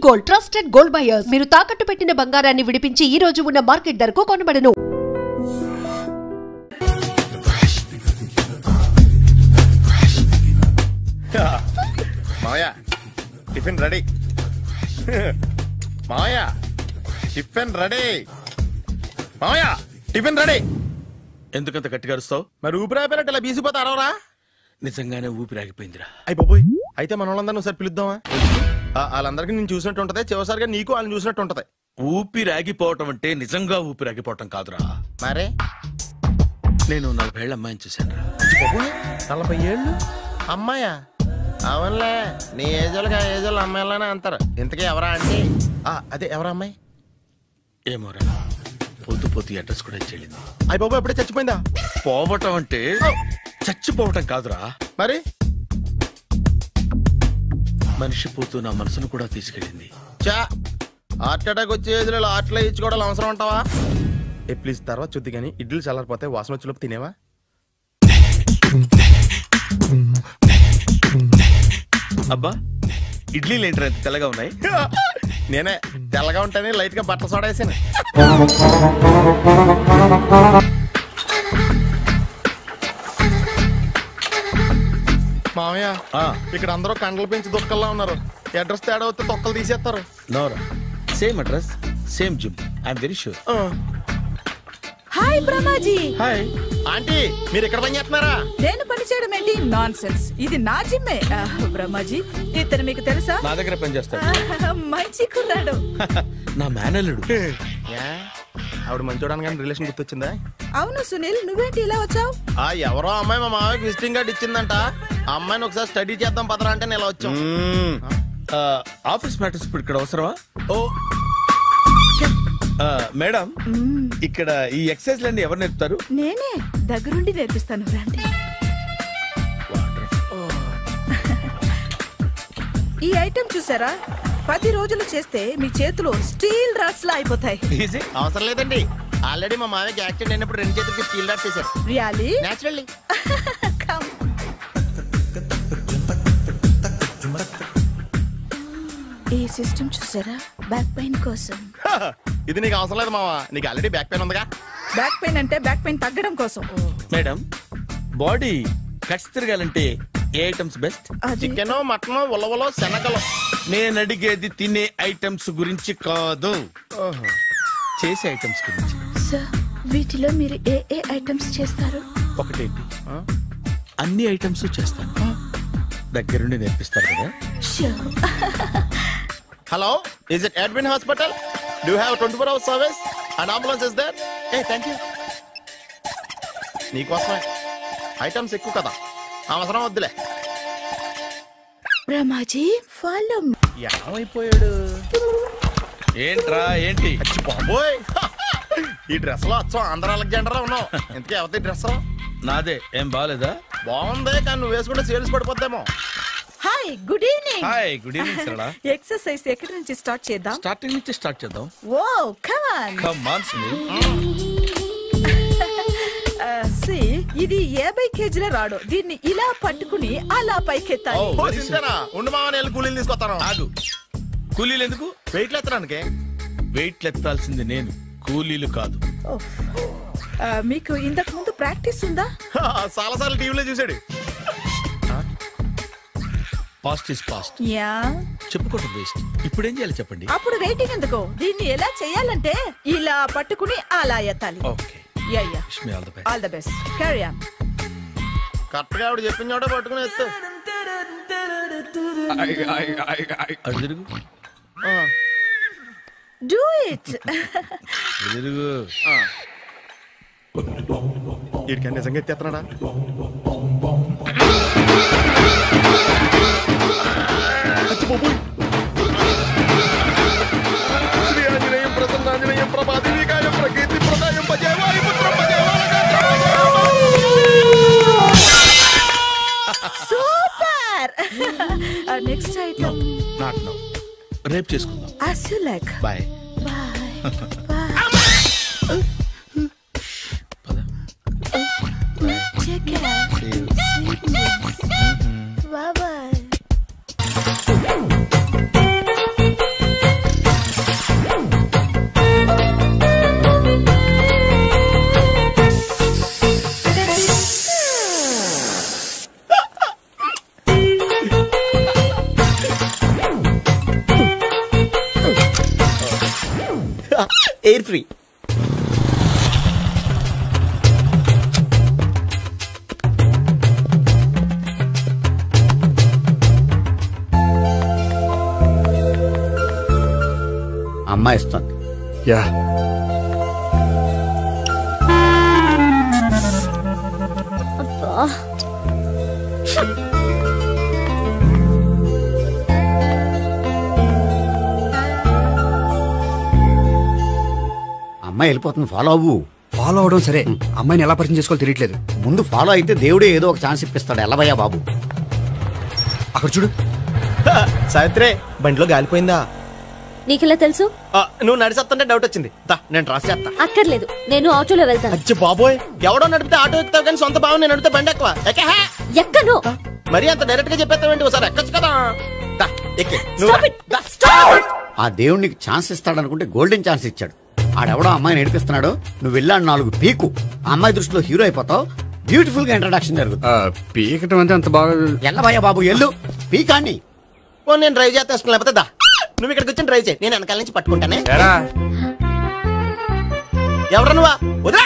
Gold, trusted gold buyers. మీరు తాకట్టు పెట్టిన బంగారాన్ని విడిపించి ఈ రోజు ఉన్న మార్కెట్ ధరకు కొనబడను. మాయా టిఫిన్ రెడీ. మాయా టిఫిన్ రెడీ. మాయా టిఫిన్ రెడీ. ఎందుకంత గట్టిగా అరుస్తావు? మరి ఊపిరాయిపోయినట్టు ఇలా బీసిపోతే అరవరా? నిజంగానే ఊపిరాగిపోయిందిరా. అయ్యి బాబోయ్, అయితే మన వాళ్ళందరినీ ఒకసారి పిలుద్దామా? వాళ్ళందరికీ నేను చూసినట్టు ఉంటది, చివరిసారిగా నీకు వాళ్ళని చూసినట్టు ఉంటది. ఊపిరాగిపోవటం అంటే నిజంగా ఊపిరాగిపోవటం కాదురా. మరే నేను 40 ఏళ్ళ అమ్మాయిని చూశాను రా. 40 ఏళ్ళు అమ్మాయా? అవునులే, నీ ఏజోళ్ళకి ఆ ఏజోళ్ళు అమ్మాయిలానే అంటారు. ఇంతకీ ఎవరా అంటే? అదే ఎవరా అమ్మాయి? ఏమోరా, పొద్దు పొద్దు అడ్రస్ కూడా చెల్లింది. అయ్యి బాబు ఎప్పుడే చచ్చిపోయిందా? పోవటం అంటే చచ్చిపోవటం కాదురా, మరి మనిషి పోతూ నా మనసును కూడా తీసుకెళ్ళింది. చా హార్ట్ అటాక్ వచ్చే ఏజ్లో హార్ట్లో ఇచ్చుకోవడం అవసరం ఉంటావా? ప్లీజ్ తర్వాత చూద్ది కానీ ఇడ్లీ చల్లారిపోతే వాసన వచ్చేలోపు తినేవా? అబ్బా, ఇడ్లీలు ఏంట్రా ఎంత తెల్లగా ఉన్నాయి? నేనే తెల్లగా ఉంటానే లైట్ గా బట్టలు సోడా వేసాను. మామయ్య, ఇక్కడ అందరూ కండలు పెంచి దుక్కల్లా ఉన్నారు. అడ్రస్ తేడా వస్తే తొక్కలు తీసేస్తారు. నోరా, same address, same gym. I'm very sure. Hi Brahmaji. Hi aunty, మీరు ఇక్కడ పని చేస్తున్నారా? నేను పని చేయడం ఏంటి? Nonsense. ఇది నా జిమ్మే. బ్రహ్మాజీ, ఇతను మీకు తెలుసా? నా దగ్గర పని చేస్తాడు. మంచి కుర్రాడు. నా మేనల్లుడు. ఆవిడ మంచోడానికి కానీ రిలేషన్ గుర్తొచ్చిందా? అవును సునీల్, నువ్వేంటి ఇలా వచ్చావు? ఎవరో అమ్మాయి మా మామయ్యకి విజిటింగ్ కార్డు ఇచ్చిందంట. ఆ అమ్మాయిని ఒకసారి స్టడీ చేద్దాం పదరా అంటే నేను ఇలా వచ్చాం. ఆఫీస్ మ్యాటర్స్ ఇప్పుడు ఇక్కడ అవసరమా? ఓ మేడం, ఇక్కడ ఈ ఎక్సర్సైజ్ లన్నీ ఎవరు నేర్పుతారు? నేనే దగ్గరుండి నేర్పిస్తాను, రండి. ఈ ఐటెం చూసారా? 10 రోజులు చేస్తే మీ చేతులు స్టీల్ రాట్స్ లా అయిపోతాయి. అవసరం లేదండి, ఆల్రెడీ మా మామయ్యకి యాక్సిడెంట్ అయినప్పుడు 2 చేతులకి స్టీల్ రాట్స్ చేశారు. రియల్లీ? నేచురల్లీ. ఈ సిస్టమ్ చూసారా? బ్యాక్ పెయిన్ కోసం. ఇది నీకు అవసరం లేదు మావా, నీకు ఆల్రెడీ బ్యాక్ పెయిన్ ఉందిగా. బ్యాక్ పెయిన్ అంటే బ్యాక్ పెయిన్ తగ్గడం కోసం. మేడం, బాడీ కట్స్ తిరగాలంటే ఏ ఐటమ్స్ బెస్ట్? చికెన్, మటన్, ఉలవలో, శనగలు. నేను అడిగేది తినే ఐటమ్స్ గురించి కాదు, చేసే ఐటమ్స్ గురించి. సార్, వీటిలో మీరు ఏ ఏ ఐటమ్స్ చేస్తారు? ఒకటేంటి, అన్ని ఐటమ్స్ చేస్తాను. దగ్గరుండి నేర్పిస్తారు కదా? Hello, is it Edwin Hospital? Do you have a 24-hour service? An ambulance is there? Hey, thank you. నీకోసమే ఐటమ్స్ ఎక్కువ కదా, అవసరం వద్దులే. బ్రహ్మాజీ, ఫాలో. ఏమైపోయాడు? ఏంట్రా ఏంటి? బాబోయ్, ఈ డ్రెస్ లో వచ్చాం ఆంధ్ర అలెగ్జాండర్ ఉన్నావు. ఇంతకీ ఎవరి డ్రెస్? నాదే. ఏం బాగాలేదా? బాగుంది, కానీ నువ్వు వేసుకుంటే సేల్స్ పడిపోద్దేమో. Hi, good evening. Hi, good evening Sarala. Exercise ఎక్కడి నుంచి స్టార్ట్ చేద్దాం? స్టార్టింగ్ నుంచి స్టార్ట్ చేద్దాం. Oh come on. Come on Sunil. ఇది 50 కేజీల రాడు. దీన్ని ఇలా పట్టుకుని అలా పైకెత్తాలి. ఉండు మామ, నేను కూలీలు తీసుకొస్తాను. ఆగు, కూలీలు ఎందుకు? వెయిట్లు ఎత్తడానికి. వెయిట్లు ఎత్తాల్సింది నేను, కూలీలు కాదు. మీకు ఇంతకు ముందు ప్రాక్టీస్ ఉందా? చాలా సార్లు టీవీలో చూసాడు. Past is past. యా, చెప్పుకోవడం వేస్ట్. ఇప్పుడు ఏం చేయాలి చెప్పండి? అప్పుడు వెయిటింగ్ ఎందుకు? దీన్ని ఎలా చేయాలంటే ఇలా పట్టుకుని అలా ఎత్తాలి. Okay, ya ya. Wish me all the best. All the best. Carry on. Correct గా ఆవిడ చెప్పిన చోట పట్టుకుని ఎత్తు. అటు తిరుగు. Do it. తిరుగు. వీడికి నిజంగా ఎత్తేస్తున్నాడా? శ్రీ ఆంజనేయం ప్రసన్నాంజనేయం ప్రభాదేవికాయం ప్రకీర్తి ప్రదాయం భజేవారి పుత్రం super. Next item. Not now, రేపు చేసుకుందాం. As you like. Bye. Bye. Bye. Take care. Sweet dreams. Bye bye. Air free. అమ్మాయి ఇస్తుంది. యా అమ్మాయి వెళ్ళిపోతుంది, ఫాలో అవ్వు. ఫాలో అవడం సరే, అమ్మాయిని ఎలా పరిచయం చేసుకోవాలో తెలియట్లేదు. ముందు ఫాలో అయితే దేవుడే ఏదో ఒక ఛాన్స్ ఇప్పిస్తాడు. ఎల్లవయ్యా బాబు. అక్కడ చూడు. సావిత్రి, బండిలో గాలిపోయిందా? నీకెలా తెలుసు? నువ్వు నడిచేస్తుంటే డౌట్ వచ్చింది. నేను ట్రాస్ చేస్తా. అక్కర్లేదు, నేను ఆటోలో వెళ్తాను. అచ్చి బాబోయ్, ఎవడో నడిపితే ఆటో ఎక్కుతావు కానీ సొంత భావం నేను నడిపితే బండి ఎక్కువ. ఎక్కను. మరి అంత డైరెక్ట్ గా చెప్పేస్తావేంటి? ఒకసారి ఎక్కొచ్చు కదా. ఆ దేవుడు నీకు ఛాన్స్ ఇస్తాడనుకుంటే గోల్డెన్ ఛాన్స్ ఇచ్చాడు. ఆడెవడో అమ్మాయిని నడిపిస్తున్నాడు, నువ్వు వెళ్ళాడు 4 పీకు. ఆ అమ్మాయి దృష్టిలో హీరో అయిపోతావు. బ్యూటిఫుల్ గా ఇంట్రడక్షన్ జరుగుతుంది. పీకటం అంటే అంత బాగా. ఎల్లవయ్యా బాబు, ఎల్లు పీకాన్ని. నేను డ్రైవ్ చేస్తాను, లేకపోతే దా నువ్వు ఇక్కడికి వచ్చి డ్రైవ్ చేయి, నేను వెనకాల నుంచి పట్టుకుంటానే. ఎవడ నువ్వా? వదిలా.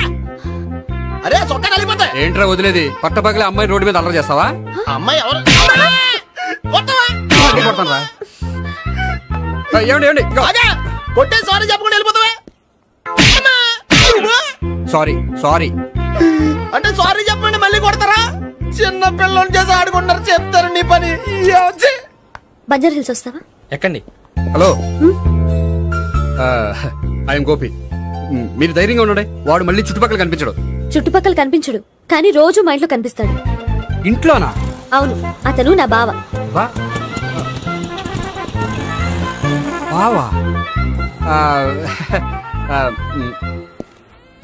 అరే చొక్కా కలిపోతా. ఏంట్రా వదిలేది? పట్టపగలే అమ్మాయి రోడ్డు మీద అల్లరి చేస్తావా? అమ్మాయి ఎవరు? కొట్టే సారీ చెప్పకుండా వెళ్ళిపోతావా? సారీ సారీ అంటే సారీ చెప్పండి మళ్ళీ కొడతారా? చిన్న పిల్లలు చేసి ఆడుకుంటారు, చెప్తారు నీ పని. బంజారా హిల్స్ వస్తావా? ఎక్కండి. Hello, I'm Gopi. మీరు ధైర్యంగా ఉండండి. వాడు మళ్ళీ చుట్టుపక్కల కనిపించడు. చుట్టుపక్కల కనిపించడు, కానీ రోజు మా ఇంట్లో కనిపిస్తాడు. ఇంట్లోనా? అవును, అతను నా బావ. బావా?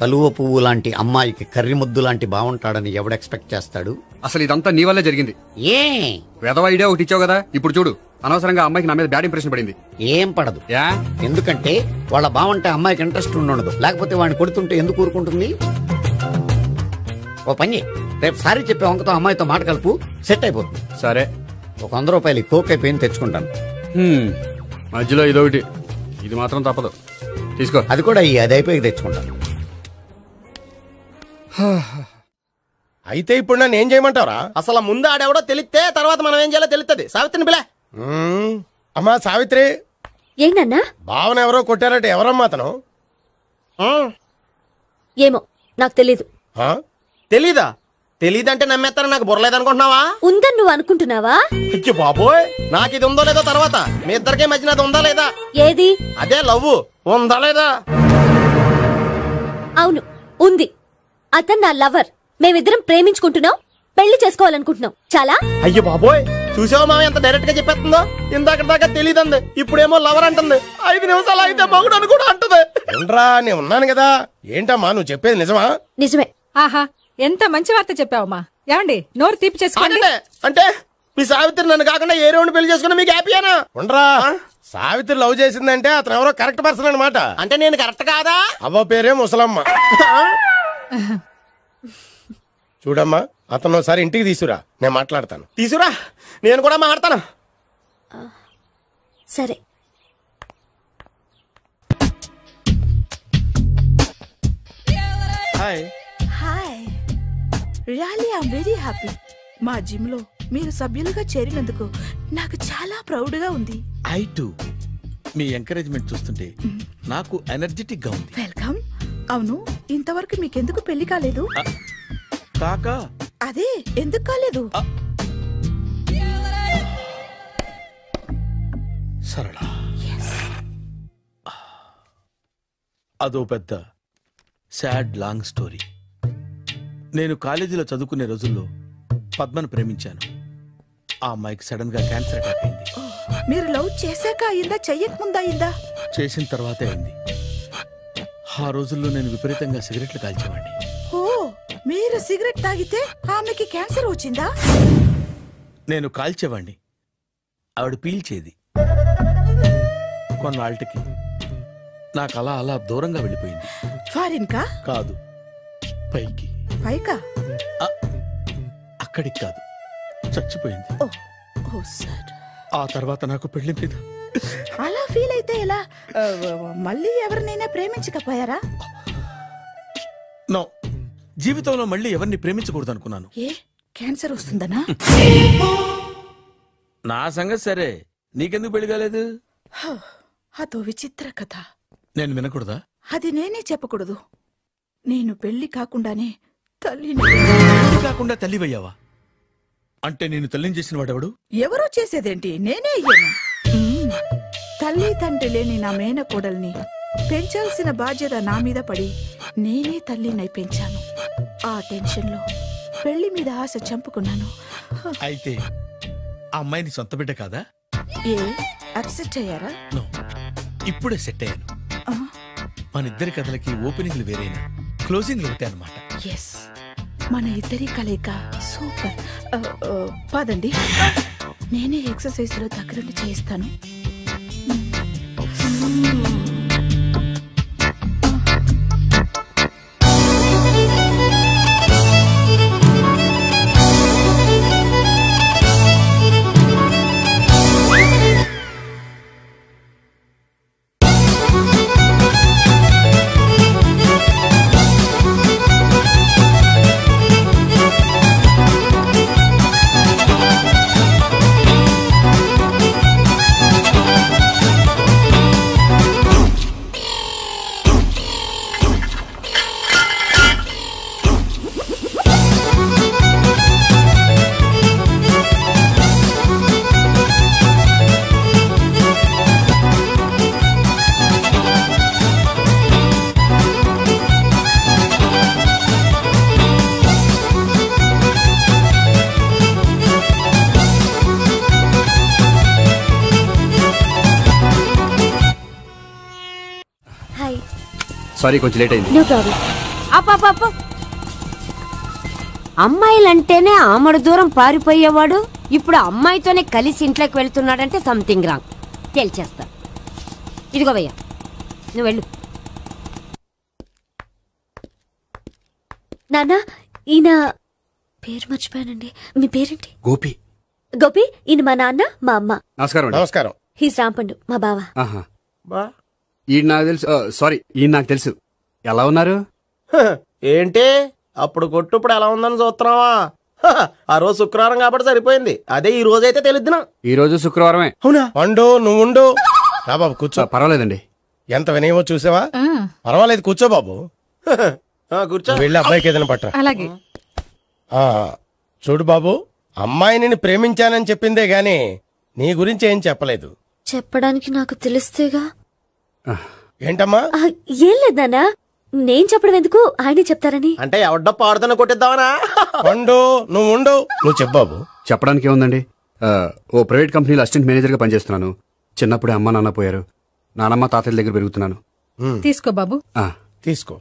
కలువ పువ్వు లాంటి అమ్మాయికి కర్రి ముద్దు లాంటి బాగుంటాడని ఎవడు ఎక్స్పెక్ట్ చేస్తాడు? అసలు ఇదంతా నీ వల్లే జరిగింది. ఏ వెధవ ఐడియా ఒకటి ఇచ్చావు కదా, ఇప్పుడు చూడు. అనవసరంగా అమ్మాయికి నా మీద బ్యాడ్ ఇంప్రెషన్ పడింది. ఏం పడదు. ఎందుకంటే వాళ్ళ బాగుంటే అమ్మాయికి ఇంట్రెస్ట్ ఉండదు. లేకపోతే వాడిని కొడుతుంటే ఎందుకు ఊరుకుంటుంది? ఓ పని, రేపు సారీ చెప్పే వంకతో అమ్మాయితో మాట కలుపు, సెట్ అయిపోతుంది. సరే, ఒక 100 రూపాయలు కోక్ అయిపోయింది, తెచ్చుకుంటాను. మధ్యలో ఇదొకటి, ఇది మాత్రం తప్పదు. తీసుకో. అది కూడా అది అయిపోయి తెచ్చుకుంటాను. అయితే ఇప్పుడు నన్ను ఏం చేయమంటావరా? అసలు ముందు ఆడెవడో తెలిస్తే తర్వాత మనం ఏం చేయాలో తెలుస్తుంది. సావిత్రిని పిల్ల. అమ్మా సావిత్రి. ఏంటన్నా? భావన ఎవరో కొట్టారట. ఎవరమ్మా అతను? ఏమో నాకు తెలీదు. తెలీదా? తెలీదంటే నమ్మేస్తారని నాకు బుర్రలేదనుకుంటున్నావా? ఉందని నువ్వు అనుకుంటున్నావా? అయ్యో బాబోయ్, నాకు ఇది ఉందో లేదో తర్వాత. మీ ఇద్దరికే మధ్యన అది ఉందా లేదా? ఏది? అదే లవ్ ఉందా లేదా? అవును, ఉంది. అతను నా లవర్. మేమిద్దరం ప్రేమించుకుంటున్నాం, పెళ్లి చేసుకోవాలనుకుంటున్నాం. చాలా. అయ్యో బాబోయ్, చూసావా మామ ఎంత డైరెక్ట్ గా చెప్పేస్తుందో? ఇందాక దాకా తెలియదండి, ఇప్పుడేమో లవర్ అంటుంది. 5 నిమిషాలు అయితే మగుడు అని కూడా అంటుంది. ఏంట్రా, నేను ఉన్నాను కదా. ఏంటమ్మా నువ్వు చెప్పేది నిజమా? నిజమే. ఆహా, ఎంత మంచి వార్త చెప్పావమ్మా. ఏమండి, నోరు తీపి చేసుకోండి. అంటే మీ సావిత్రి నన్ను కాకుండా ఏ రౌండ్ పెళ్లి చేసుకున్నా మీకు హ్యాపీయేనా? ఉండరా, సావిత్రి లవ్ చేసిందంటే అతను ఎవరో కరెక్ట్ పర్సన్ అనమాట. అంటే నేను కరెక్ట్ కాదా? అవ్వ పేరే ముసలమ్మ. చూడమ్మా, అతను ఒకసారి ఇంటికి తీసుకురా, నేను మాట్లాడతాను. తీసుకురా, నేను కూడా మాట్లాడతాను. సరే. Hi. Hi, really I am very happy. మా జిమ్ లో మీరు సభ్యులుగా చేరినందుకు నాకు చాలా ప్రౌడ్ గా ఉంది. I to. మీ ఎంకరేజ్మెంట్ చూస్తుంటే నాకు ఎనర్జెటిక్ గా ఉంది. వెల్కమ్. అవును, ఇంతవరకు మీకెందుకు పెళ్లి కాలేదు? కాకా అదే ఎందుకు కాలేదు? సరళ, అదో పెద్ద సాడ్ లాంగ్ స్టోరీ. నేను కాలేజీలో చదువుకునే రోజుల్లో పద్మను ప్రేమించాను. ఆ అమ్మాయికి సడన్ గా క్యాన్సర్ అటాక్ అయింది. మీరు లవ్ చేశాక అయిందా, చెయ్యక ముందా అయిందా? చేసిన తర్వాతే అయింది. ఆ రోజుల్లో నేను విపరీతంగా సిగరెట్లు కాల్చేవాడిని. ఓ, మీరు సిగరెట్ తాగితే ఆమెకి క్యాన్సర్ వచ్చిందా? నేను కాల్చేవాడిని, ఆవిడ పీల్చేది. కొన్నాళ్ళకి నాకు అలా అలా దూరంగా వెళ్ళిపోయింది. ఫారిన్ కా? కాదు, పైకి. పైకా? అక్కడికి కాదు, చచ్చిపోయింది. ఓ సార్. ఆ తర్వాత నాకు పెళ్లి మీద అలా ఫీల్ అయితే ఎలా? మళ్ళీ ఎవరినైనా ప్రేమించకపోయారా? నో, జీవితంలో మళ్ళీ ఎవరిని ప్రేమించకూడదు అనుకున్నాను. ఏ క్యాన్సర్ వస్తుందనా? నా సంగతి సరే, నీకెందుకు పెళ్లి కాలేదు? అదో విచిత్ర కథ. నేను వినకూడదా? అది నేనే చెప్పకూడదు. నేను పెళ్లి కాకుండానే తల్లిని. పెళ్లి కాకుండా తల్లివయ్యావా? అంటే నేను తల్లిని చేసిన వాడెవడు? ఎవరో చేసేదేంటి, నేనే అయ్యాను. తల్లి తండ్రి లేని నా మేనకోడల్ని పెంచాల్సిన బాధ్యత నా మీద పడి నేనే తల్లినై పెంచాను. ఆ టెన్షన్లో పెళ్లి మీద ఆశ చంపుకున్నాను. అయితే ఆ అమ్మాయిని సొంత బిడ్డ కాదా? ఏ అప్సెట్ అయ్యారా? నో, ఇప్పుడే సెట్ అయ్యాను. మన ఇద్దరి కథలకి ఓపెనింగ్లు వేరైనా క్లోజింగ్లు ఒకటే అన్నమాట. ఎస్, మన ఇద్దరి కలయిక సూపర్. పదండి, నేనే ఎక్సర్సైజ్ లో దగ్గరుండి చేయిస్తాను. సారీ, కొంచెం లేట్ అయింది. No problem. అప్ప అమ్మాయిలంటేనే ఆమడు దూరం పారిపోయేవాడు ఇప్పుడు అమ్మాయితోనే కలిసి ఇంట్లోకి వెళ్తున్నాడంటే సంథింగ్ రాంగ్. తేల్చేస్తా. ఇదిగో భయ్యా, నువ్వు వెళ్ళు. నాన్న, ఈయన పేరు మర్చిపోయానండి. మీ పేరేంటి? గోపి. గోపి, ఈయన మా నాన్న, మా అమ్మ. నమస్కారం. నమస్కారం. హీస్ రాంపండు, మా బావ. ఈయన నాకు తెలుసు. సారీ, ఈయన నాకు తెలుసు. ఎలా ఉన్నారు? ఏంటి అప్పుడు కొట్టు ఇప్పుడు ఎలా ఉందని చూస్తున్నావా? ఆ రోజు శుక్రవారం కాబట్టి సరిపోయింది. అదే ఈ రోజు అయితే తెలుద్దునా. ఈ రోజు శుక్రవారమే. అవునా? వండు, నువ్వు ఉండు. రా బాబు కూర్చో. పర్వాలేదండి. ఎంత వినయమో చూసావా? పర్వాలేదు, కూర్చో బాబు. కూర్చో. వెళ్ళి అబ్బాయికి ఏదైనా పట్ట. అలాగే. చూడు బాబు, అమ్మాయి నిన్ను ప్రేమించానని చెప్పిందే గాని నీ గురించి ఏం చెప్పలేదు. చెప్పడానికి నాకు తెలిస్తేగా. ఏంటమ్మా? ఏం లేదు నాన్న, నేను చెప్పడం ఎందుకు, ఆయనే చెప్తారని. అంటే ఎవడ్డో పాడుతున్న కొట్టిద్దామనా? వండు, నువ్వు ఉండు. నువ్వు చెప్పు బాబు. చెప్పడానికి ఏముందండి, ఓ ప్రైవేట్ కంపెనీలో అసిస్టెంట్ మేనేజర్ గా పనిచేస్తున్నాను. చిన్నప్పుడే అమ్మ నాన్న పోయారు. నానమ్మ తాతయ్య దగ్గర పెరుగుతున్నాను. తీసుకో బాబు. తీసుకో.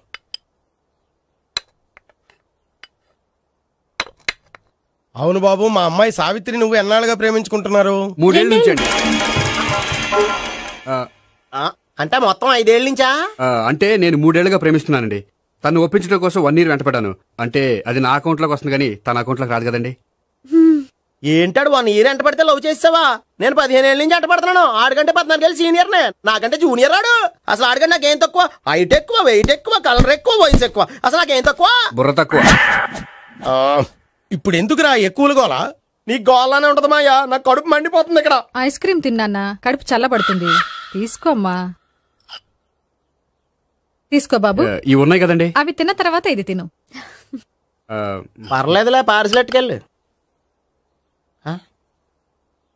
అవును బాబు, మా అమ్మాయి సావిత్రి నువ్వు ఎన్నాళ్ళుగా ప్రేమించుకుంటున్నారు? 3 ఏళ్ళ నుంచి అండి. అంటే మొత్తం 5 ఏళ్ళ నుంచా? అంటే నేను 3 ఏళ్లుగా ప్రేమిస్తున్నానండి. తను ఒప్పించడం కోసం 1 year వెంటపడ్డాను. అంటే అది నా అకౌంట్ లోకి వస్తుంది కానీ తన అకౌంట్ లోకి రాదు కదండి. ఏంటాడు 1 year ఎంట పడితే లవ్ చేసావా? నేను 15 ఏళ్ళ నుంచి ఎంట పడుతున్నాను. ఆడికంటే 14 ఏళ్ళు సీనియర్ నే, నాకంటే జూనియర్ ఆడు. అసలు ఆడికంటే నాకేం తక్కువ? హైట్ ఎక్కువ, వెయిట్ ఎక్కువ, కలర్ ఎక్కువ, వయసు ఎక్కువ. అసలు నాకేం తక్కువ? బుర్ర తక్కువ. ఇప్పుడు ఎందుకురా ఎక్కువలు గోలా? నీకు గోలానే ఉంటది మాయా. నాకు కడుపు మండిపోతుంది ఇక్కడ. ఐస్ క్రీమ్ తిన్నానా, కడుపు చల్లబడుతుంది. తీసుకోమ్మా. తీసుకో బాబు. ఇవి ఉన్నాయి కదండి, అవి తిన్న తర్వాత ఇది తిను. పర్లేదులే, పార్సిలెట్కెళ్ళి.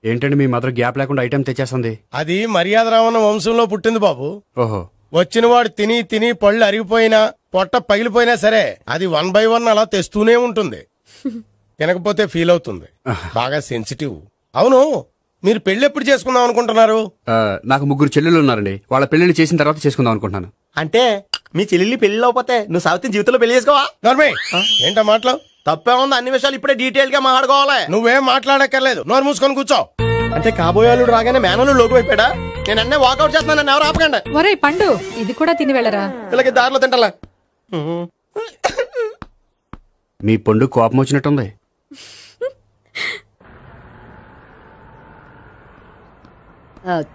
ఏంటండి మీ మదర్ గ్యాప్ లేకుండా ఐటెం తెచ్చేస్తుంది? అది మర్యాద రావణ వంశంలో పుట్టింది బాబు. ఓహో. వచ్చిన వాడు తిని తిని పళ్ళు అరిగిపోయినా పొట్ట పగిలిపోయినా సరే అది 1 by 1 అలా తెస్తూనే ఉంటుంది. తినకపోతే ఫీల్ అవుతుంది. బాగా సెన్సిటివ్. అవును, మీరు పెళ్లి ఎప్పుడు చేసుకుందాం అనుకుంటున్నారు? నాకు 3 చెల్లెళ్ళు ఉన్నారండి. వాళ్ళ పెళ్లిని చేసిన తర్వాత చేసుకుందాం అనుకుంటున్నాను. అంటే మీ చెల్లెల్ని పెళ్లి అవ్వకపోతే నువ్వు సావిత్రి జీవితంలో పెళ్లి చేసుకోవా? ఏంటో మాటలు? తప్పే ఉంది. అన్ని విషయాలు ఇప్పుడే డీటెయిల్ గా మాట్లాడుకోవాలి. నువ్వేం మాట్లాడక్కర్లేదు, నోరు మూసుకొని కూర్చో. అంటే కాబోయేవాళ్ళు రాగానే మేనలు లోకి అయిపోయాడా? నేను అన్నీ వాకౌట్ చేస్తున్నాను, నన్ను ఎవరు ఆపకండి. ఒరే పండు, ఇది కూడా తిని వెళ్ళరా. వీళ్ళకి దారిలో తింటలా. మీ పండు కోపం వచ్చినట్టుంది.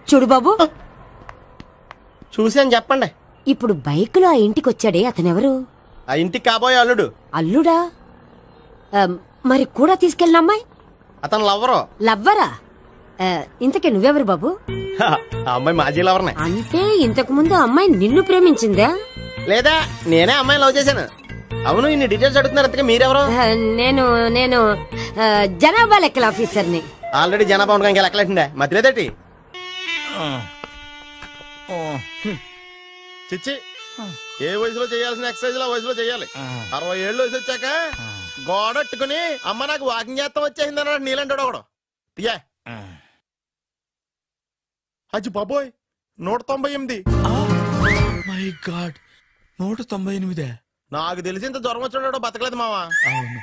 చూడు బాబు, చూసాను చెప్పండి. ఇప్పుడు బైకులో ఆ ఇంటికి వచ్చాడే అతనెవరు? ఆ ఇంటికి కాబోయే అల్లుడు. అల్లుడా? మరి కూడా తీసుకెళ్ళిన అమ్మాయి? అతను లవ్వరు. లవ్వరా? ఇంతకే నువ్వెవరు బాబు? ఆ అమ్మాయి మాజీ లవర్నే. అంటే ఇంతకు ముందు అమ్మాయి నిన్ను ప్రేమించిందా? లేదా నేనే అమ్మాయి లవ్ చేశాను. అవును, ఇన్ని డీటెయిల్స్ అడుగుతున్నారు. అంతగా మీరెవరు? నేను నేను జనాభా లెక్కల ఆఫీసర్ని. ఆల్రెడీ జనాభా ఉండగా ఇంకా లెక్కలేండే మధ్యలేదటి. చిచ్చి, ఏ వయసులో చేయాల్సిన ఎక్సర్సైజ్ ఆ వయసులో చేయాలి. 60 ఏళ్ళు వయసు వచ్చాక గోడట్టుకుని అమ్మ నాకు వాకింగ్ చేస్తాం వచ్చేసింది అన్నాడు నీలంటాడు ఒకడు. యా అజ్జి బాబోయ్, 198. My God, 198. నాకు తెలిసి ఇంత జ్వరం వచ్చాడు బతకలేదు మావా. అవును.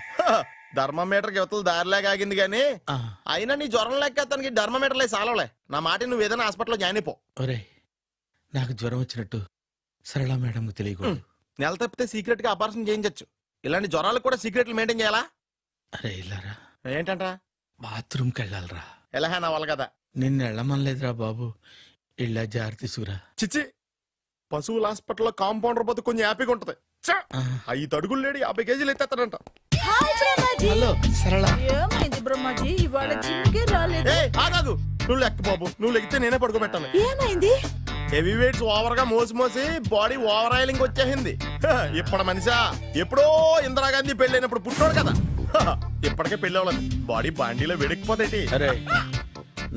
ధర్మమీటర్ యువతలు దారిలేక ఆగింది గానీ అయినా నీ జ్వరం లెక్క అతనికి ధర్మమీటర్లే సాలవలే. నా మాట నువ్వు ఏదైనా హాస్పిటల్లో జాయిన్ అయిపో. ఒరే, నాకు జ్వరం వచ్చినట్టు సరళ మేడం తెలియకూడదు. నెల తప్పితే సీక్రెట్ గా ఆపరేషన్ చేయించచ్చు. ఇలాంటి జ్వరాలకు కూడా సీక్రెట్లు మెయింటైన్ చేయాలా? అరే ఇల్లారా, ఏంటంటరా? బాత్రూమ్కి వెళ్ళాలరా. ఎలా నా వాళ్ళ కదా. నిన్ను వెళ్ళమనలేదురా బాబు, ఇళ్ళ జారి తీసుకురా. చిచ్చి, పశువుల హాస్పిటల్లో కాంపౌండర్ పోతే కొంచెం హ్యాపీగా ఉంటది. 5 అడుగులు లేడు 50 కేజీలు ఎత్తేస్తాడంట. హలో సరళ. ఏమైంది బ్రహ్మాజీ, ఇవాళ జిమ్కే రాలేదు? ఆగాగు, నువ్వు లెక్క బాబు. నువ్వు లెక్కితే నేనే పడుకోబెట్టాను. ఏమైంది? హెవీ వెయిట్స్ ఓవర్ గా మోసి బాడీ ఓవర్ ఆయిలింగ్ వచ్చేసింది. ఇప్పుడు మనిషా ఎప్పుడో ఇందిరాగాంధీ పెళ్ళైనప్పుడు పుట్టినోడు కదా. ఇప్పటికే పెళ్లి అవ్వలేదు, బాడీ బాండీలో వెడికిపోతాయి. అరే,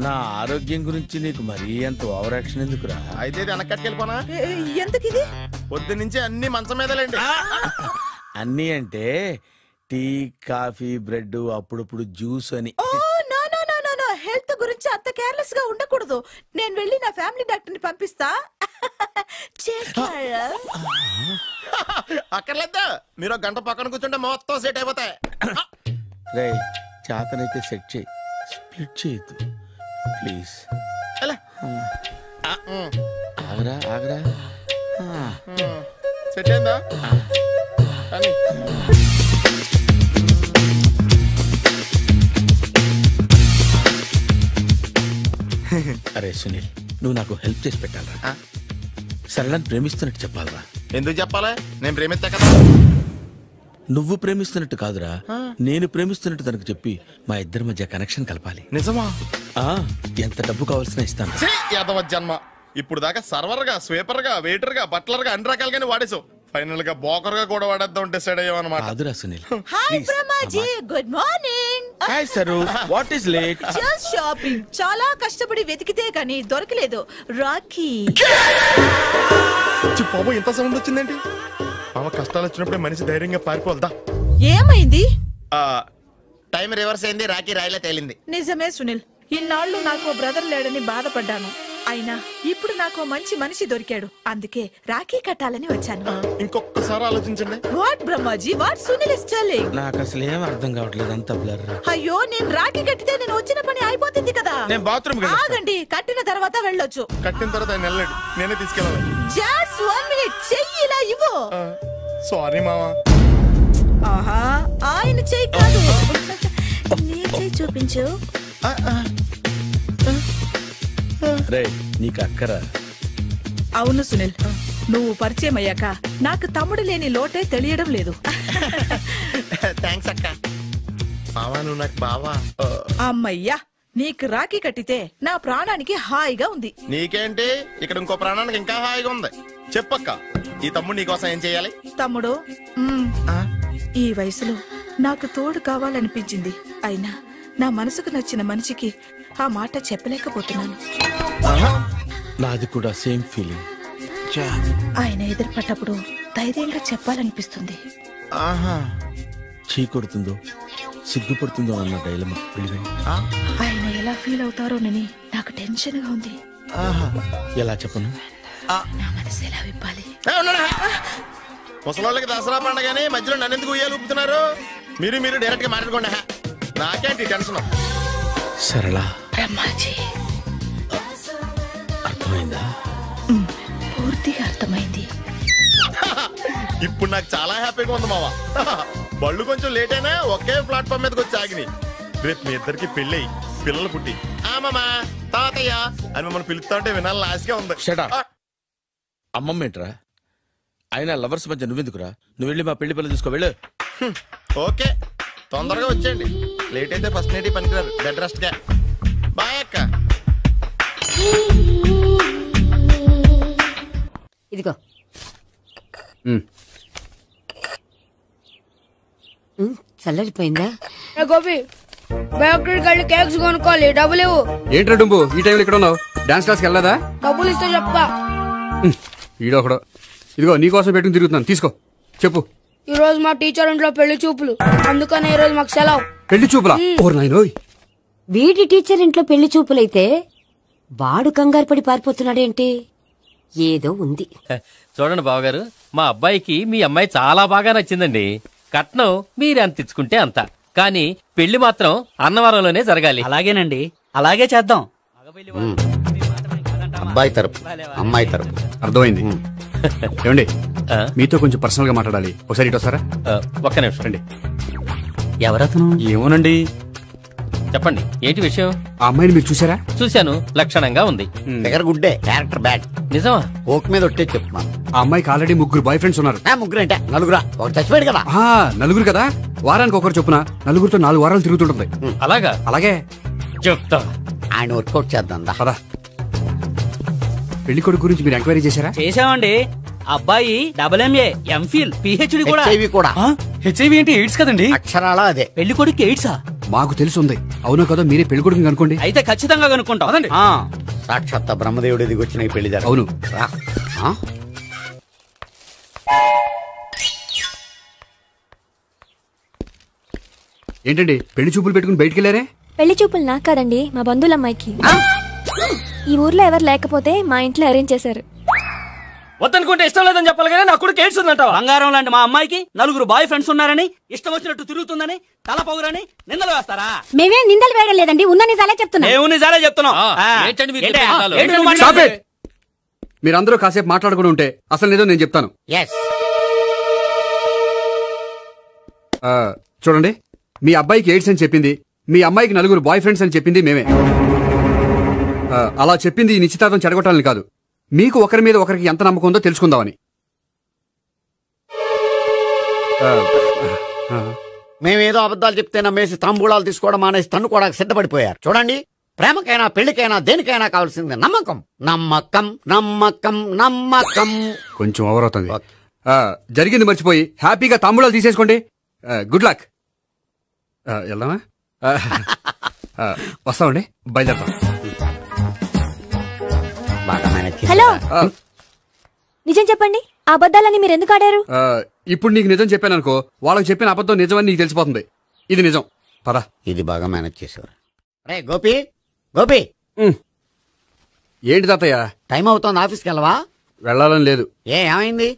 నా ఆరోగ్యం గురించి నీకు మరీ అంత ఓవర్ యాక్షన్ ఎందుకురా? అయితే వెనకట్టుకెళ్ళిపోనా? ఎందుకిది? పొద్దు నుంచి అన్ని మంచం మీదలేండి. అన్నీ అంటే టీ, కాఫీ, బ్రెడ్, అప్పుడప్పుడు జ్యూస్ అని. హెల్త్ గురించి అంత కేర్లెస్ గా ఉండకూడదు. నేను వెళ్ళి నా ఫ్యామిలీ డాక్టర్ ని పంపిస్తా. అక్కర్లేదా, మీరు గంట పక్కన కూర్చుంటే మొత్తం సెట్ అయిపోతాయి. రే, చేతనైతే సెట్ చేయి, స్ప్లిట్ చేయొద్దు ప్లీజ్. ఆగరా ఆగరా. సెట్ అయిందా? అరే సునీల్, నువ్వు నాకు హెల్ప్ చేసి పెట్టాలరా. సరళని ప్రేమిస్తున్నట్టు చెప్పాలరా. ఎందుకు చెప్పాలి? నేను ప్రేమిస్తా కదా. నువ్వు ప్రేమిస్తున్నట్టు కాదురా, నేను ప్రేమిస్తున్నట్టు తనకు చెప్పి మా ఇద్దరి మధ్య కనెక్షన్ కలపాలి. నిజమా? ఎంత డబ్బు కావాల్సిన ఇస్తాను. యాదవ జన్మ, ఇప్పుడు దాకా సర్వర్ గా, స్వీపర్ గా, వెయిటర్ గా, బట్లర్ గా అన్ని రకాలుగానే వాడేసావు. ఫైనల్ గా బోకర్ గా కూడా వాడేద్దాం డిసైడ్ అయ్యామన్నమాట. కాదురా Sunil. Hi Brahmaji, good morning. Hi sir, what is late? Just shopping. చాలా కష్టపడి వెతికితే కానీ దొరకలేదు. రాఖీ. బాబు, ఇంత సౌండ్ వచ్చిందేంటి? మామ కష్టాలు వచ్చినప్పుడే మనిషి ధైర్యంగా పారిపోల్దా. ఏమైంది? టైం రివర్స్ అయింది, రాఖీ రాయిలా తేలింది. నిజమే సునీల్, ఇన్నాళ్ళు నాకు బ్రదర్ లేడని బాధపడ్డాను. అయినా ఇప్పుడు నాకు మంచి మనిషి దొరికాడు, అందుకే రాఖీ కట్టాలని వచ్చాను. ఇంకొకసారి ఆలోచించండి. What Brahmaji, what Sunil is telling? నాకు అసలు ఏం అర్థం కావట్లేదు, అంత బ్లర్. అయ్యో, నేను రాఖీ కట్టితే నేను వచ్చిన పని అయిపోతుంది కదా. నేను బాత్రూమ్ ఆగండి, కట్టిన తర్వాత వెళ్ళొచ్చు. కట్టిన తర్వాత ఆయన వెళ్ళండి, నేనే తీసుకెళ్ళాలి. జస్ట్ 1 minute, చెయ్యి ఇలా ఇవ్వు. సారీ మామా. ఆహా, ఆయన చెయ్యి కాదు, నీ చెయ్యి చూపించు. రే, నీకు అక్కరా? అవును సునీల్, నువ్వు పరిచయం అయ్యాక నాకు తమ్ముడు లేని లోటే తెలియడం లేదు. థ్యాంక్స్ అక్క. మావా, నువ్వు నాకు బావా. అమ్మయ్యా, నీకు రాఖీ కట్టితే నా ప్రాణానికి హాయిగా ఉంది. నీకేంటి, ఇక్కడ ఇంకో ప్రాణానికి ఇంకా హాయిగా ఉంది. చెప్పక్క, ఈ తమ్ముడు నీకోసం ఏం చెయ్యాలి? తమ్ముడు, ఈ వయసులో నాకు తోడు కావాలనిపించింది. అయినా నా మనసుకు నచ్చిన మనిషికి ఆ మాట చెప్పలేకపోతున్నాను. నాది కూడా సేమ్ ఫీలింగ్. ఆయన ఎదురుపడ్డప్పుడు ధైర్యంగా చెప్పాలనిపిస్తుంది. చీ కొడుతుందో సిగ్గుపడుతుందో అన్న డైలమా. ఆయన ఎలా ఫీల్ అవుతారోనని నాకు టెన్షన్ గా ఉంది. ఎలా చెప్పను? నా మనసు ఎలా విప్పాలి? ముసలోళ్ళకి దసరా పండగని మధ్యలో నన్ను ఎందుకు ఉయ్యాలు ఊపుతున్నారు? మీరు డైరెక్ట్ గా మాట్లాడుకోండి. నాకేంటి టెన్షన్? సరళ, బ్రహ్మాజీ, అర్థమైందా? పూర్తిగా అర్థమైంది. ఇప్పుడు నాకు చాలా హ్యాపీగా ఉంది మావా. బళ్ళు కొంచెం లేట్ అయినా ఒకే ప్లాట్ఫామ్ మీదకి వచ్చి ఆగినాయి. రేపు మీ ఇద్దరికి పెళ్ళి పిల్లలు పుట్టి మామా తాతయ్య అని మిమ్మల్ని పిలుస్తా ఉంటే వినాలి లాస్ట్గా ఉంది. అమ్మమ్మ ఏంట్రా? అయినా లవర్స్ మధ్య నువ్వెందుకురా? నువ్వు వెళ్ళి మా పెళ్లి పిల్లలు తీసుకో వెళ్ళు. ఓకే, తొందరగా వచ్చేయండి. లేట్ అయితే ఫస్ట్ నైట్ పనికిరారు. బెడ్ రెస్ట్ గా. బాయ్ అక్క. ఇదిగో చల్లరిపోయిందా? గోపి బయోక్రెడిట్ కార్డు కేక్స్ కొనుక్కోవాలి, డబ్బులు ఇవ్వు. ఏంట్రా డుంబు ఈ టైంలో ఇక్కడ ఉన్నావు? డాన్స్ క్లాస్కి వెళ్ళదా? డబ్బులు ఇస్తే చెప్తా. ఈడొకడు. ఇదిగో నీకోసం పెట్టుకుని తిరుగుతున్నాను, తీసుకో. చెప్పు. ఈ రోజు మా టీచర్ ఇంట్లో పెళ్లి చూపులు, అందుకనే ఈ రోజు మాకు సెలవు. పెళ్లి చూపులా? ఓర్ నాయనోయ్. వీడి టీచర్ ఇంట్లో పెళ్లి చూపులైతే వాడు కంగారు పడి పారిపోతున్నాడేంటి? ఏదో ఉంది. చూడండి బావగారు, మా అబ్బాయికి మీ అమ్మాయి చాలా బాగా నచ్చిందండి. కట్నం మీరు ఎంత ఇచ్చుకుంటే అంత, కానీ పెళ్లి మాత్రం అన్నవరంలోనే జరగాలి. అలాగేనండి, అలాగే చేద్దాం. అబ్బాయి తరపు అమ్మాయి తరపు. అర్థమైంది. ఏమండి మీతో కొంచెం పర్సనల్ గా మాట్లాడాలి, ఒకసారి ఇటు వస్తారా? ఒక్క నిమిషం రండి. ఎవరతను? ఏమోనండి. చెప్పండి, ఏంటి విషయం? ఆ అమ్మాయిని మీరు చూసారా? చూశాను, లక్షణంగా ఉంది. ఫిగర్ గుడ్డే, క్యారెక్టర్ బ్యాడ్. నిజమా? కోక్ మీద ఒట్టే చెప్తున్నాను. ఆ అమ్మాయికి ఆల్రెడీ 3 బాయ్ ఫ్రెండ్స్ ఉన్నారు. 3 అంటే 4 ఒకటి చచ్చిపోయాడు కదా. 4 కదా, వారానికి ఒకరు చొప్పున 4తో 4 వారాలు తిరుగుతుంటుంది. అలాగా? అలాగే చెప్తా. ఆయన వర్కౌట్ చేద్దాం కదా. పెళ్లి కొడుకు గురించి మీరు ఎంక్వైరీ చేశారా? చేశామండి. అబ్బాయి MA, MPhil, PhD కూడా. హెచ్ఐవి కూడా. హెచ్ఐవి అంటే ఎయిడ్స్ కదండి? అక్షరాల అదే. పెళ్లి కొడుకు ఎయిడ్సా? మాకు తెలుసుంది. అవునో కదా, మీరే పెళ్లి కొడుకుని అనుకోండి. అయితే ఖచ్చితంగా కనుక్కుంటాం. అదండి. సాక్షాత్ బ్రహ్మదేవుడి దిగి వచ్చిన ఈ పెళ్లి జరగదు. అవును. ఏంటండి పెళ్లి చూపులు పెట్టుకుని బయటికి వెళ్ళారే? పెళ్లి చూపులు నాకు కాదండి, మా బంధువుల అమ్మాయికి. ఈ ఊర్లో ఎవరు లేకపోతే మా ఇంట్లో అరేంజ్ చేశారు. వద్దనుకుంటే ఇష్టం లేదని చెప్పాలి కానీ నా కొడుకు ఎయిడ్స్ ఉందంట. బంగారం లాంటి మా అమ్మాయికి 4 బాయ్ ఫ్రెండ్స్ ఉన్నారని, ఇష్టం వచ్చినట్టు తిరుగుతుందని, తల పౌరని నిందలు వేస్తారా? మేమే నిందలు వేయడం లేదండి, ఉన్న నిజాలే చెప్తున్నాం. నిజాలే చెప్తున్నాం. మీరందరూ కాసేపు మాట్లాడుకుని ఉంటే అసలు నిజం నేను చెప్తాను. చూడండి, మీ అబ్బాయికి ఎయిడ్స్ అని చెప్పింది, మీ అమ్మాయికి 4 బాయ్ ఫ్రెండ్స్ అని చెప్పింది మేమే. అలా చెప్పింది ఈ నిశ్చితార్థం చెడగొట్టాలని కాదు, మీకు ఒకరి మీద ఒకరికి ఎంత నమ్మకం ఉందో తెలుసుకుందామని. మేమేదో అబద్ధాలు చెప్తే నమ్మేసి తాంబూలాలు తీసుకోవడం మానేసి తన్నుకోవడానికి సిద్ధపడిపోయారు. చూడండి, ప్రేమకైనా పెళ్లికైనా దేనికైనా కావాల్సింది నమ్మకం. నమ్మకం నమ్మకం నమ్మకం. కొంచెం ఓవర్ అవుతుంది. జరిగింది మర్చిపోయి హ్యాపీగా తాంబూలాలు తీసేసుకోండి. Good luck. వెళ్దామా? వస్తామండి, బయలుదేరతాం. హలో, నిజం చెప్పండి, ఆ అబద్ధాలని మీరు ఎందుకు ఆడారు? ఇప్పుడు నీకు నిజం చెప్పాను అనుకో, వాళ్ళకి చెప్పిన అబద్ధం నిజమని నీకు తెలిసిపోతుంది. ఇది నిజం. పద. ఇది బాగా మేనేజ్ చేసేవారు. రే గోపి, గోపి. ఏంటి తాతయ్య? టైం అవుతోంది, ఆఫీస్కి వెళ్ళవా? వెళ్ళాలని లేదు. ఏమైంది?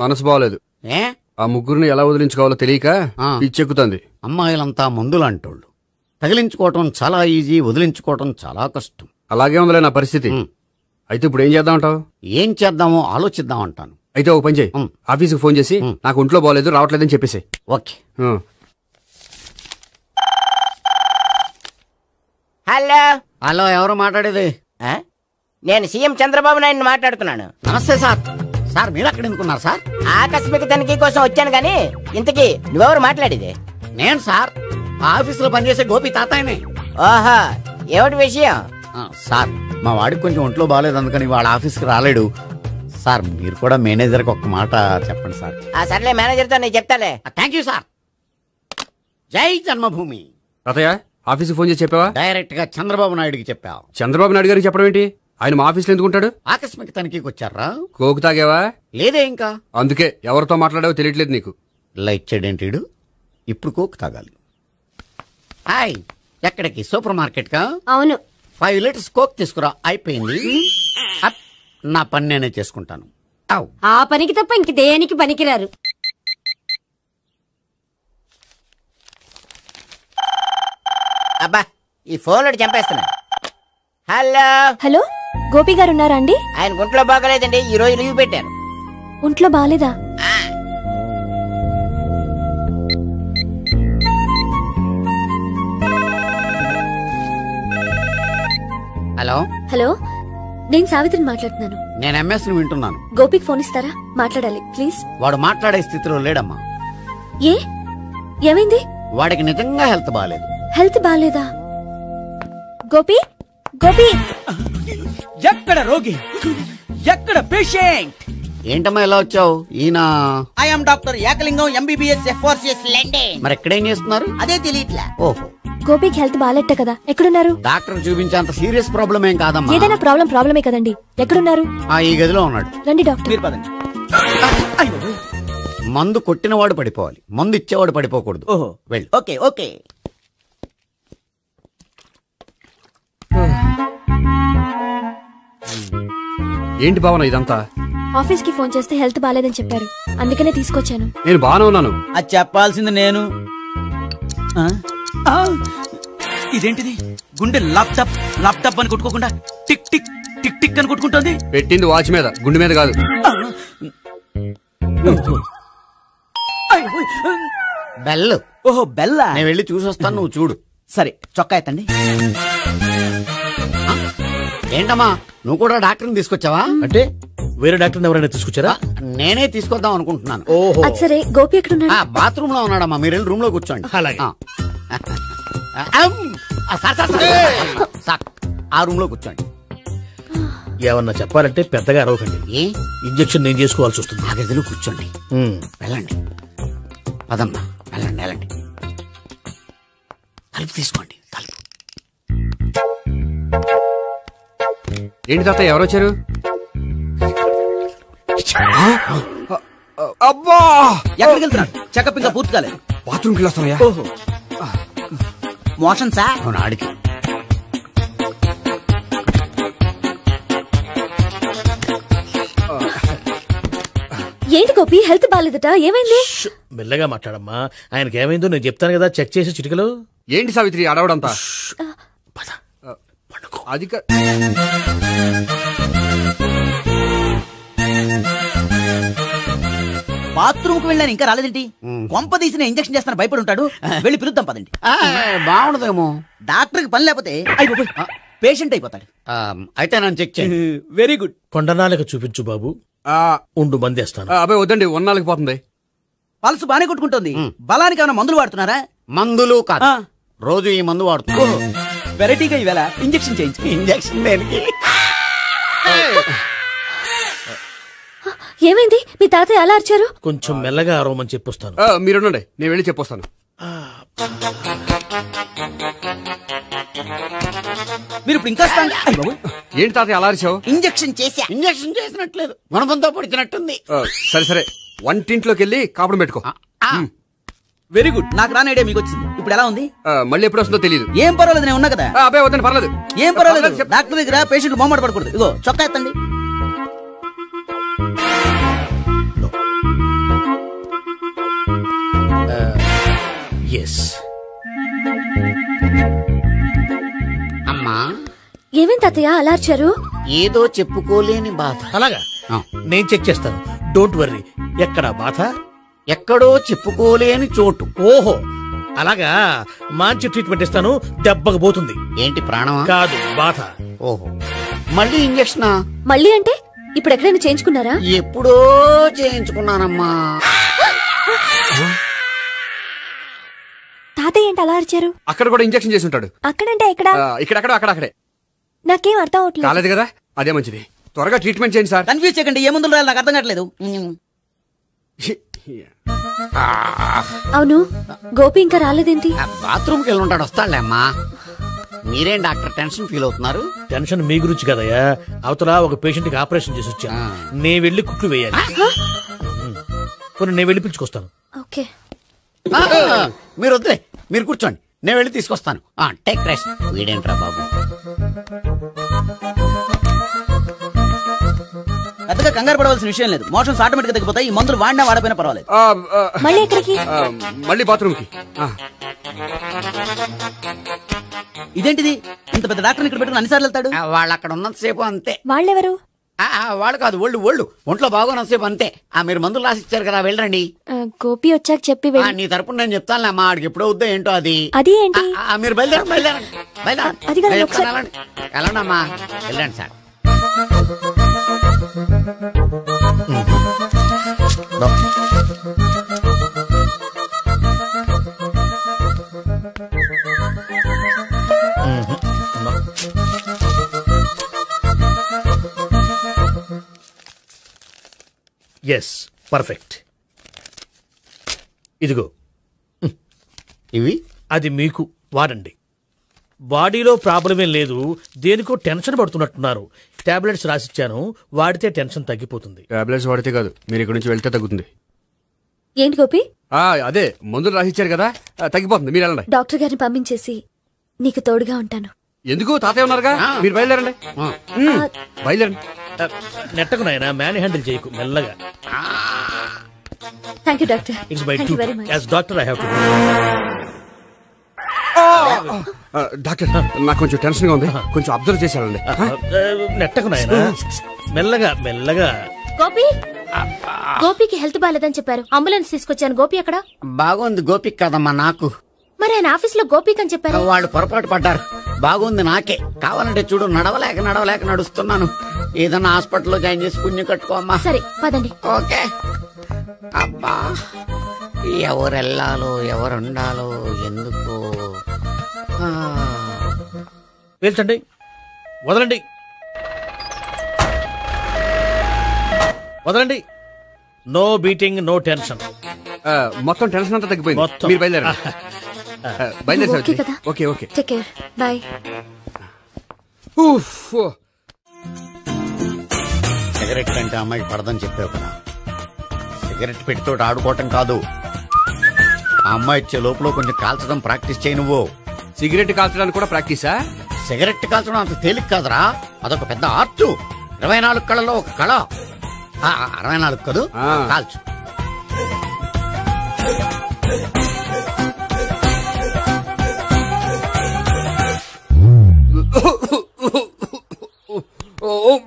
మనసు బాగోలేదు. ఆ ముగ్గురిని ఎలా వదిలించుకోవాలో తెలియక పిచ్చెక్కుతుంది. అమ్మాయిలంతా మందులాంటోళ్ళు. తగిలించుకోవటం చాలా ఈజీ, వదిలించుకోవటం చాలా కష్టం. అలాగే ఉందిలే నా పరిస్థితి. అయితే ఇప్పుడు ఏం చేద్దామంటావు? ఏం చేద్దామో ఆలోచిద్దాం అంటాను. అయితే ఒక పని చేయి, ఆఫీస్కి ఫోన్ చేసి నాకు ఒంట్లో బాగోలేదు రావట్లేదని చెప్పేసి. ఓకే. హలో. హలో, ఎవరు మాట్లాడేది? నేను సీఎం చంద్రబాబు నాయుడు మాట్లాడుతున్నాను. నమస్తే సార్. సార్ మీరు అక్కడ ఎందుకున్నారు సార్? ఆకస్మిక తనిఖీ కోసం వచ్చాను గానీ ఇంతకీ నువ్వెవరు మాట్లాడేది? నేను సార్, ఆఫీసులో పనిచేసే గోపి తాతాయనే. ఓహో, ఏమిటి విషయం? సార్, మా వాడికి కొంచెం ఒంట్లో బాగాలేదు, అందుకని వాళ్ళ ఆఫీస్కి రాలేడు. సార్, మీరు కూడా మేనేజర్కి ఒక మాట చెప్పండి సార్. సర్లే, మేనేజర్తో నేను చెప్తాలే. Thank you sir. జై జన్మభూమి. తాతయ్య, ఆఫీస్కి ఫోన్ చేసి చెప్పావా? డైరెక్ట్ గా చంద్రబాబు నాయుడుకి చెప్పావు. చంద్రబాబు నాయుడు గారికి చెప్పడం ఏంటి? ఆయన మా ఆఫీస్లో ఎందుకుంటాడు? ఆకస్మిక తనిఖీకి వచ్చారా? కోకు తాగావా? లేదే ఇంకా. అందుకే ఎవరితో మాట్లాడావో తెలియట్లేదు నీకు. లైట్ చేయడేంటిడు? ఇప్పుడు కోక్ తాగాలి. హాయ్, ఎక్కడికి? సూపర్ మార్కెట్ కా? అవును. 5 లీటర్స్ కోక్ తీసుకురా. అయిపోయింది. నా పని నేనే చేసుకుంటాను. ఆ పనికి తప్ప ఇంక దేనికి పనికిరారు. అబ్బా, ఈ ఫోన్ లో చంపేస్తున్నా. హలో. హలో, గోపి గారు ఉన్నారా అండి? ఆయన ఒంట్లో బాగలేదండి, ఈ రోజు లీవ్ పెట్టారు. ఒంట్లో బాగాలేదా? హలో హలో, నేను సావిత్రిని మాట్లాడుతున్నాను. నేను ఎంఎస్ ని వింటున్నాను. గోపికి ఫోన్ ఇస్తారా? మాట్లాడాలి ప్లీజ్. వాడు మాట్లాడే స్థితిలో లేడమ్మా. ఏ ఏమైంది? వాడికి నిజంగా హెల్త్ బాగాలేదు. హెల్త్ బాగాలేదా? గోపి గోపి, ఎక్కడ రోగి, ఎక్కడ పేషెంట్? ఏంటమ్మా ఎలా వచ్చావు? ఈయన I'm doctor Ekalingam MBBS FRCS London. మరి ఎక్కడేం చేస్తున్నారు? అదే తెలియట్లా. ఓహో, గోపికి హెల్త్ బాగాలెట్ట కదా, ఎక్కడున్నారు? డాక్టర్ చూపించేంత సీరియస్ ప్రాబ్లం ఏం కాదమ్మా. ఏదైనా ప్రాబ్లమే కదండి. ఎక్కడున్నారు? ఈ గదిలో ఉన్నాడు. రండి డాక్టర్. మీరు పదండి. మందు కొట్టినవాడు పడిపోవాలి, మందు ఇచ్చేవాడు పడిపోకూడదు. ఓహో, వెళ్ళు. Okay okay. ఏంటి భావన ఇదంతా? ఆఫీస్ కి ఫోన్ చేస్తే హెల్త్ బాగాలేదని చెప్పారు, అందుకనే తీసుకొచ్చాను. నేను బాగానే ఉన్నాను. అది చెప్పాల్సింది నేను. ఇదేంటిది? గుండె ల్యాప్టాప్ ల్యాప్టాప్ అని కొట్టుకోకుండా టిక్ టిక్ టిక్ టిక్ అని కొట్టుకుంటుంది. పెట్టింది వాచ్ మీద, గుండె మీద కాదు. బెల్. ఓహో బెల్లా. నేను వెళ్ళి చూసొస్తాను, నువ్వు చూడు. సరే, చొక్కా ఎత్తండి. ఏంటమ్మా, నువ్వు కూడా డాక్టర్ని తీసుకొచ్చావా? అంటే వేరే డాక్టర్ ఎవరైనా తీసుకొచ్చారా? నేనే తీసుకొద్దాం అనుకుంటున్నాను. ఓహో, సరే. గోపి ఎక్కడున్నాడు? బాత్రూమ్ లో ఉన్నాడమ్మా, మీరు వెళ్ళి రూమ్ లో కూర్చోండి. అలాగే. సార్, ఆ రూమ్ లో కూర్చోండి. ఏమన్నా చెప్పాలంటే పెద్దగా అరవకండి. ఇంజెక్షన్ నేను చేసుకోవాల్సి వస్తుంది. ఆ గదిలో కూర్చోండి. వెళ్ళండి, పదమ్మా, వెళ్ళండి వెళ్ళండి. తలుపు తీసుకోండి, తలుపు. ఏంటి తాత, ఎవరు వచ్చారు? అబ్బా, ఎక్కడికి వెళ్తున్నాడు? చెకప్ ఇంకా పూర్తి కాలేదు. బాత్రూమ్కి వెళ్ళొస్తానయ్యా. ఓహో, మోషన్ సార్. అవును, ఆడికి. ఏంటి గోపి, హెల్త్ బాగాలేదట, ఏమైంది? మెల్లగా మాట్లాడమ్మా. ఆయనకి ఏమైందో నేను చెప్తాను కదా, చెక్ చేసి చిటికలు. ఏంటి సావిత్రి అడవడంతా? అది బాత్రూమ్ కు వెళ్ళాను, ఇంకా రాలేదేంటి? కొంప తీసిన ఇంజక్షన్ చేస్తాను భయపడి ఉంటాడు. వెళ్ళి పిలుద్దాం పదండి. బాగుండదేమో. డాక్టర్ కి పని లేకపోతే పేషెంట్ అయిపోతాడు. అయితే నన్ను చెక్ చేయండి. Very good. కొండనాలకు చూపించు బాబు. ఉండు, మందేస్తాను. అబ్బాయి వద్దండి, ఉన్నాళ్ళకి పోతుంది. పల్సు బానే కొట్టుకుంటుంది. బలానికి ఏమైనా మందులు వాడుతున్నారా? మందులు కాదు, రోజు ఈ మందు వాడుతున్నా. వెరైటీగా ఈవేళ ఇంజక్షన్ చేయించు. ఇంజక్షన్ దేనికి? ఏమైంది? మీ తాతయ్య అలా అరిచారు? కొంచెం మెల్లగా అరవమని చెప్పొస్తాను. మీరుండండి, నేను వెళ్ళి చెప్పొస్తాను. మీరు ఇప్పుడు ఇంకా ఏంటి తాతయ్య అలా అరిచావు? ఇంజక్షన్ చేసా. ఇంజక్షన్ చేసినట్లేదు, గుణపంతో పొడిచినట్టుంది. సరే సరే, వంటింట్లోకి వెళ్ళి కాపురం పెట్టుకో. Very good. నాకు రాని ఐడియా మీకు వచ్చింది. ఇప్పుడు ఎలా ఉంది? మళ్ళీ ఎప్పుడు వస్తుందో తెలియదు. ఏం పర్వాలేదు, నేను ఉన్నా కదా. అబ్బాయి వద్దండి, పర్లేదు. ఏం పర్వాలేదు. డాక్టర్ దగ్గర పేషెంట్ మొహమాట పడకూడదు. ఇగో చొక్కా ఎత్తండి. అమ్మా, ఏమేం తాతయ్య అలా అరిచారు? ఏదో చెప్పుకోలేని బాధ. అలాగా, నేను చెక్ చేస్తాను. Don't worry. ఎక్కడ బాధ? ఎక్కడో చెప్పుకోలేని చోటు. ఓహో, అలాగా. మంచి ట్రీట్మెంట్ ఇస్తాను, దెబ్బకు పోతుంది. ఏంటి, ప్రాణమా? కాదు, బాధ. ఓహో, మళ్ళీ ఇంజక్షనా? మళ్ళీ అంటే ఇప్పుడు ఎక్కడైనా చేయించుకున్నారా? ఎప్పుడో చేయించుకున్నానమ్మా. తాతయ్య ఏంటి అలా అరిచారు? అక్కడ కూడా ఇంజక్షన్ చేసి ఉంటాడు. అక్కడంటే ఎక్కడ? ఇక్కడ అక్కడే. నాకేం అర్థం అవట్లేదు. కాలేదు కదా, అదే మంచిది. త్వరగా ట్రీట్మెంట్ చేయండి సార్. కన్ఫ్యూజ్ చేయకండి. ఏ మందులు రాయాలి నాకు అర్థం కావట్లేదు. అవును, గోపి ఇంకా రాలేదేంటి? బాత్రూమ్కి వెళ్ళి ఉంటాడు, వస్తాడులే అమ్మా. మీరేం డాక్టర్ టెన్షన్ ఫీల్ అవుతున్నారు? టెన్షన్ మీ గురించి కదయ్యా. అవతల ఒక పేషెంట్ కి ఆపరేషన్ చేసి వచ్చా, నే వెళ్ళి కుట్లు వేయాలి. నేను వెళ్ళి పిలుచుకొస్తాను. ఓకే, మీరు వద్దులే, మీరు కూర్చోండి, నేను వెళ్ళి తీసుకొస్తాను. Take rest. వీడేంట్రా బాబు, పెద్దగా కంగారు పడవలసిన విషయం లేదు. మోషన్స్ ఆటోమేటిక్ గా తగ్గిపోతాయి. ఈ మందులు వాడినా వాడపోయినా పర్వాలేదు. మళ్ళీ ఎక్కడికి? మళ్ళీ బాత్రూమ్కి. ఇదేంటిది, ఇంత పెద్ద డాక్టర్ ఇక్కడ పెట్టుకుని అన్నిసార్లు వెళ్తాడు? వాళ్ళు అక్కడ ఉన్నంతసేపు అంతే. వాళ్ళెవరు? వాళ్ళు కాదు ఒళ్ళు ఒంట్లో బాగోనంతసేపు అంతే. మీరు మందులు రాసి ఇచ్చారు కదా, వెళ్ళండి. గోపి వచ్చాక చెప్పి నీ తరపున నేను చెప్తానులే అమ్మా, ఆడికి ఎప్పుడో వద్దో ఏంటో అది. అది ఏంటి? మీరు బయలుదేరండి. వెళ్ళండి అమ్మా, వెళ్ళండి సార్. Yes, perfect. ఇదిగో ఇవి, అది మీకు వాడండి. బాడీలో ప్రాబ్లం ఏం లేదు, దేనికో టెన్షన్ పడుతున్నట్టున్నారు. టాబ్లెట్స్ రాసిచ్చాను, వాడితే టెన్షన్ తగ్గిపోతుంది. టాబ్లెట్స్ వాడితే కాదు, మీరు ఇక్కడ నుంచి వెళ్తే తగ్గుతుంది. ఏంటి గోపి? అదే మందులు రాసిచ్చారు కదా, తగ్గిపోతుంది. మీరు వెళ్ళండి. డాక్టర్ గారిని పంపించేసి నీకు తోడుగా ఉంటాను. ఎందుకు? తాతయ్య ఉన్నారుగా, మీరు బయలుదేరండి. బయలుదేరండి. నెట్టకు నాయనా, మ్యాన్ హ్యాండిల్ చేయకు, మెల్లగా. Thank you doctor. It's my duty as doctor, I have to. Doctor, నాకు కొంచెం టెన్షన్ గా ఉంది, కొంచెం అబ్జర్వ్ చేసేయాలండి. నెట్టకు నాయనా, మెల్లగా. గోపికి హెల్త్ బాలేదని చెప్పారు, అంబులెన్స్ తీసుకొచ్చాను. గోపి ఎక్కడ? బాగుంది గోపిక్ కదమ్మా, నాకు. మరి ఆయన ఆఫీస్ లో గోపిక్ అని చెప్పారు. వాళ్ళు పొరపాటు పడ్డారు. బాగుంది నాకే. కావాలంటే చూడు, నడవలేక నడుస్తున్నాను. ఏదన్నా హాస్పిటల్లో జాయిన్ చేసి పుణ్యం కట్టుకోమ్మా. సరే పదండి. ఓకే. అబ్బా, ఎవరెళ్ళాలో ఎవరుండాలో ఎందుకు. పేల్చండి, వదలండి. No beating, no tension. మొత్తం టెన్షన్ అంతా తగ్గిపోయింది. మీరు బయలుదేరండి. Okay. Take care, bye. Cigarette అంటే అమ్మాయికి పడదని చెప్పావు కదా, సిగరెట్ పెట్టితో ఆడుకోవటం కాదు. ఆ అమ్మాయి ఇచ్చే లోపల కొంచెం కాల్చడం ప్రాక్టీస్ చేయి నువ్వు. సిగరెట్ కాల్చడానికి కూడా ప్రాక్టీసా? సిగరెట్ కాల్చడం అంత తేలిక కాదురా, అదొక పెద్ద ఆర్ట్. 24 కళలో ఒక కళ. 64 కదూ, కాల్చు.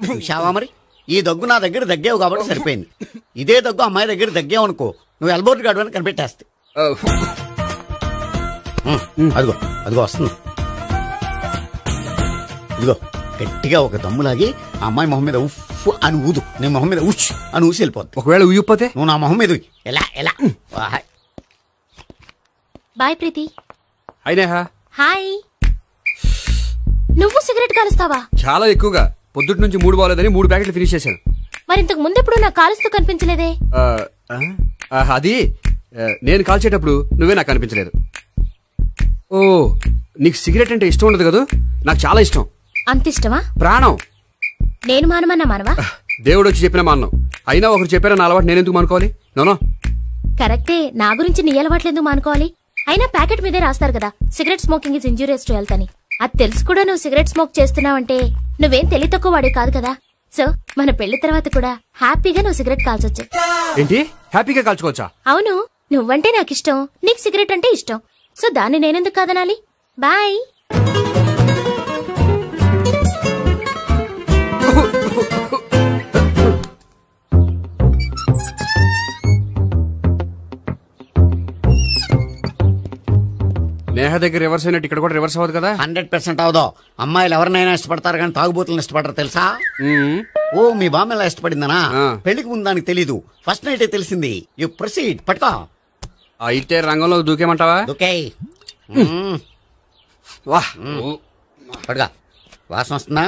చూశావా మరి, ఈ దగ్గు నా దగ్గర దగ్గేవు కాబట్టి సరిపోయింది. ఇదే దగ్గు అమ్మాయి దగ్గర దగ్గేవు అనుకో, నువ్వు ఎల్బోర్డ్ గార్డు అని కనిపెట్టేస్తే. అదిగో వస్తుంది. ఇదిగో గట్టిగా ఒక దమ్ములాగి ఆ అమ్మాయి మొహం మీద ఉఫ్ అని ఊదు, నీ మొహం మీద ఉచ్ అని ఊసి వెళ్ళిపోద్ది. ఒకవేళ ఊగిపోతే నువ్వు నా మొహం మీద ఎలా. బాయ్ ప్రీతి. హాయ్. నువ్వు సిగరెట్ కాలుస్తావా? చాలా ఎక్కువగా. పొద్దుటి నుంచి 3 బాలేదని 3 ప్యాకెట్లు ఫినిష్ చేశాను. మరి ఇంతకు ముందెప్పుడు నాకు కాలుస్తూ కనిపించలేదే? అది నేను కాల్చేటప్పుడు నువ్వే నాకు కనిపించలేదు. ఓ, నీకు సిగరెట్ అంటే ఇష్టం ఉండదు కదా? నాకు చాలా ఇష్టం. అంత ఇష్టమా? ప్రాణం. నేను మానవా? దేవుడు వచ్చి చెప్పిన మానం. అయినా ఒకరు చెప్పారా నా అలవాటు నేనెందుకు మానుకోవాలి? నోనో. కరెక్టే, నా గురించి నీ అలవాట్లు ఎందుకు మానుకోవాలి? అయినా ప్యాకెట్ మీదే రాస్తారు కదా, cigarette smoking is injurious to health అని. అది తెలుసు కూడా నువ్వు సిగరెట్ స్మోక్ చేస్తున్నావంటే నువ్వేం తెలివి తక్కువ వాడే కాదు కదా. సో మన పెళ్లి తర్వాత కూడా హ్యాపీగా నువ్వు సిగరెట్ కాల్చొచ్చు. ఏంటి? హ్యాపీగా కాల్చుకోవచ్చా? అవును, నువ్వంటే నాకు ఇష్టం, నీకు సిగరెట్ అంటే ఇష్టం. సో దాన్ని నేనెందుకు కాదనాలి? బాయ్. నేహ దగ్గర రివర్స్ అయినట్టు ఇక్కడ కూడా రివర్స్ అవ్వదు కదా? 100% అవదో. అమ్మాయిలు ఎవరినైనా ఇష్టపడతారు కానీ తాగుబోతులను ఇష్టపడరు తెలుసా? ఓ, మీ బామ్మ ఎలా ఇష్టపడిందనా? పెళ్లికి ముందు దానికి తెలీదు, ఫస్ట్ నైటే తెలిసింది. You proceed. పట్టుకో. అయితే రంగంలో దూకేమంటావా? దూకేయ్. పట్టుగా. వాసన వస్తుందా?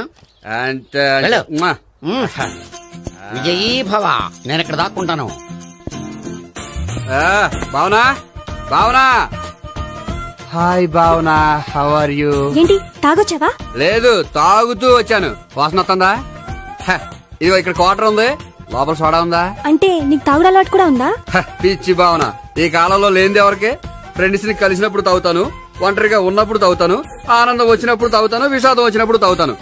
విజయీ భవ. నేను ఇక్కడ దాక్కుంటాను. Bhavana. Hi Bhavana, how are you? ఏంటి, తాగొచ్చావా? లేదు, తాగుతూ వచ్చాను. వాసన వస్తుందా? ఇదిగో ఇక్కడ క్వార్టర్ ఉంది, లోపల సోడా ఉందా? అంటే నీకు తాగుడు అలవాటు కూడా ఉందా? పిచ్చి భావన, ఈ కాలంలో లేనిది ఎవరికి? ఫ్రెండ్స్ ని కలిసినప్పుడు తాగుతాను, ఒంటరిగా ఉన్నప్పుడు తాగుతాను, ఆనందం వచ్చినప్పుడు తాగుతాను, విషాదం వచ్చినప్పుడు తాగుతాను.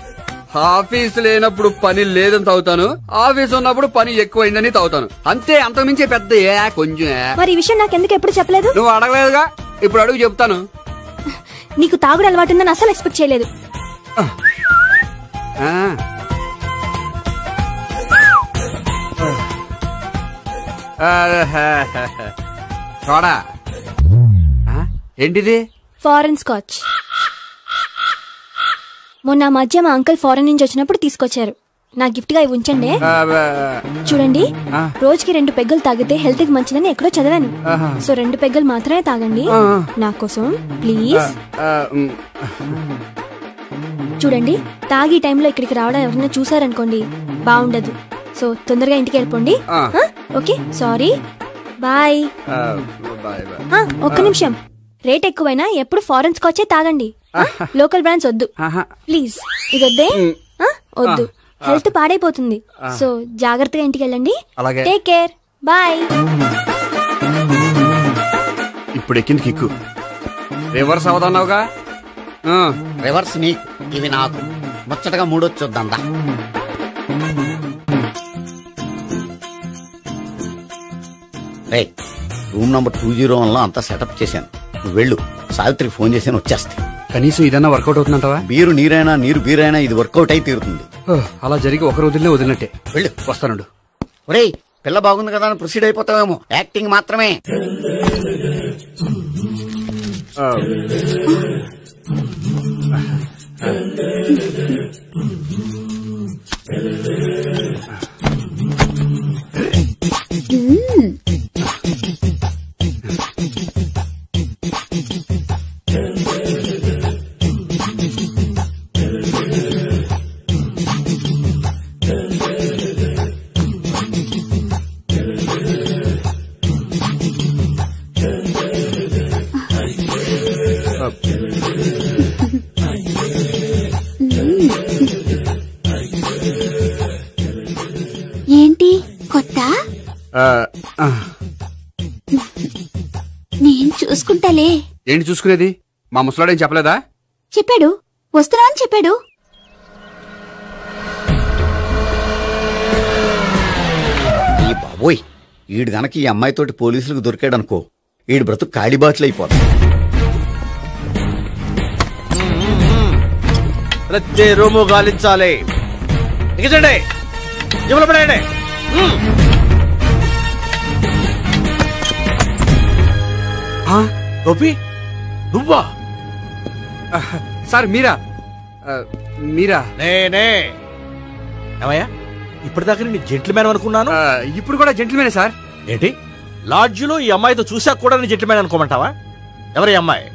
ఆఫీస్ లేనప్పుడు పని లేదని తాగుతాను, ఆఫీస్ ఉన్నప్పుడు పని ఎక్కువైందని తాగుతాను. అంతే, అంతకుమించే పెద్ద కొంచెం. మరి ఈ విషయం నాకెందుకు ఎప్పుడు చెప్పలేదు? నువ్వు అడగలేదుగా, ఇప్పుడు అడుగు చెప్తాను. నీకు తాగుడు అలవాటు ఉందని అసలు ఎక్స్పెక్ట్ చేయలేదు. సోడా ఏంటిది? Foreign scotch. మొన్న మధ్య మా అంకుల్ ఫారెన్ నుంచి వచ్చినప్పుడు తీసుకొచ్చారు. నా గిఫ్ట్ గా ఇవి ఉంచండి. చూడండి, రోజుకి 2 పెగ్గులు తాగితే హెల్త్ కి మంచిదని ఎక్కడో చదివాను. సో 2 పెగ్గులు మాత్రమే తాగండి నా కోసం ప్లీజ్. చూడండి, తాగి టైంలో ఇక్కడికి రావడం ఎవరైనా చూసారనుకోండి బాగుండదు. సో తొందరగా ఇంటికి వెళ్ళిపోండి. Okay, sorry, bye. ఒక్క నిమిషం, రేట్ ఎక్కువైనా ఎప్పుడు ఫారెన్ స్కాచే తాగండి. లోకల్ బ్రాండ్స్ వద్దు ప్లీజ్. ఇది వద్దే, వద్దు, హెల్త్ పాడైపోతుంది. సో జాగ్రత్తగా ఇంటికి వెళ్ళండి. Take care, bye. ఇప్పుడు ఎక్కింది కిక్కు. రివర్స్ అవదన్నావుగా? రివర్స్ నీకు, ఇవి నాకు. ముచ్చటగా మూడొచ్చొద్దా? రూమ్ నంబర్ 201 లో అంతా సెటప్ చేశాను. నువ్వు వెళ్ళు, సావిత్రికి ఫోన్ చేశాను, వచ్చేస్తే. కనీసం ఇదన్నా వర్కౌట్ అవుతుందంటావా? బీరు నీరైనా నీరు బీరైనా ఇది వర్కౌట్ అయి తీరుతుంది. అలా జరిగి ఒక రోజులే వదిలినట్టే. వెళ్ళు, వస్తానుండు. ఒరేయ్, పిల్ల బాగుంది కదా అని ప్రొసీడ్ అయిపోతావేమో. యాక్టింగ్ మాత్రమే. ఏంటి కొత్త? నేను చూసుకుంటాలే. ఏంటి చూసుకునేది? మా ముసలాడేం చెప్పలేదా? చెప్పాడు, వస్తున్నా అని చెప్పాడు. ఈ బాబోయ్, ఈడు గనక ఈ అమ్మాయితోటి పోలీసులకు దొరికాడనుకో, ఈడు బ్రతుకు కాళీబాట్లు అయిపోతాడు. ప్రతి రూము గాలించాలి. ఎగచండి, జమల పడండి. గోపి, నువ్వా? సార్ మీరా? మీరా? నేనే. ఏమయ్యా, ఇప్పటిదాకా నేను జెంట్లమ్యాన్ అనుకున్నాను. ఇప్పుడు కూడా జెంట్లమ్యానే సార్. ఏంటి, లాడ్జిలో ఈ అమ్మాయితో చూసాక కూడా నేను జెంట్లమ్యాన్ అనుకోమంటావా? ఎవరి అమ్మాయి?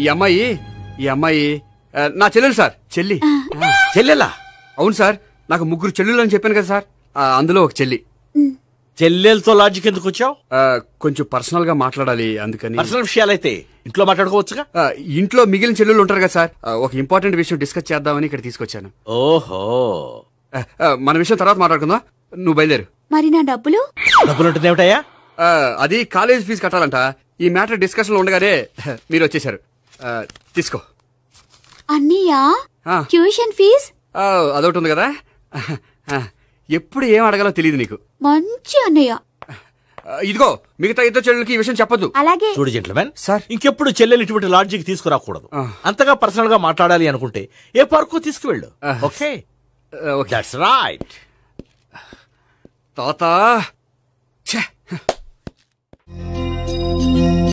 ఈ అమ్మాయి నా చెల్లెలు సార్. చెల్లెలా? అవును సార్, నాకు 3 చెల్లెలు అని చెప్పాను కదా సార్, అందులో ఒక చెల్లి. చెల్లెలతో లాడ్జికి ఎందుకు వచ్చావు? కొంచెం పర్సనల్ గా మాట్లాడాలి, అందుకని. పర్సనల్ విషయాలైతే ఇంట్లో మాట్లాడుకోవచ్చుగా. ఇంట్లో మిగిలిన చెల్లెలు ఉంటారు కదా సార్, ఒక ఇంపార్టెంట్ విషయం డిస్కస్ చేద్దామని ఇక్కడ తీసుకొచ్చాను. ఓహో, మన విషయం తర్వాత మాట్లాడుకుందాం, నువ్వు బయలుదేరు. మరి నా డబ్బులు? డబ్బులు ఉంటుంది ఏమిటయ్యా? అది కాలేజ్ ఫీజు కట్టాలంట. ఈ మ్యాటర్ డిస్కషన్ లో ఉండగానే మీరు వచ్చేసారు. తీసుకో. అన్నయ్యా, ట్యూషన్ ఫీజ్? అదొకటి ఉంది కదా, ఎప్పుడు ఏం అడగాలో తెలియదు నీకు. మంచి అన్నయ్య. ఇదిగో, మిగతా 2 చెల్లెలకి ఈ విషయం చెప్పొద్దు. అలాగే. చూడు జెంట్లమెన్ సార్, ఇంకెప్పుడు చెల్లెలు ఇటువంటి లాడ్జికి తీసుకురాకూడదు. అంతగా పర్సనల్ గా మాట్లాడాలి అనుకుంటే ఏ పార్కు తీసుకువెళ్ళు. Okay, that's right. తాత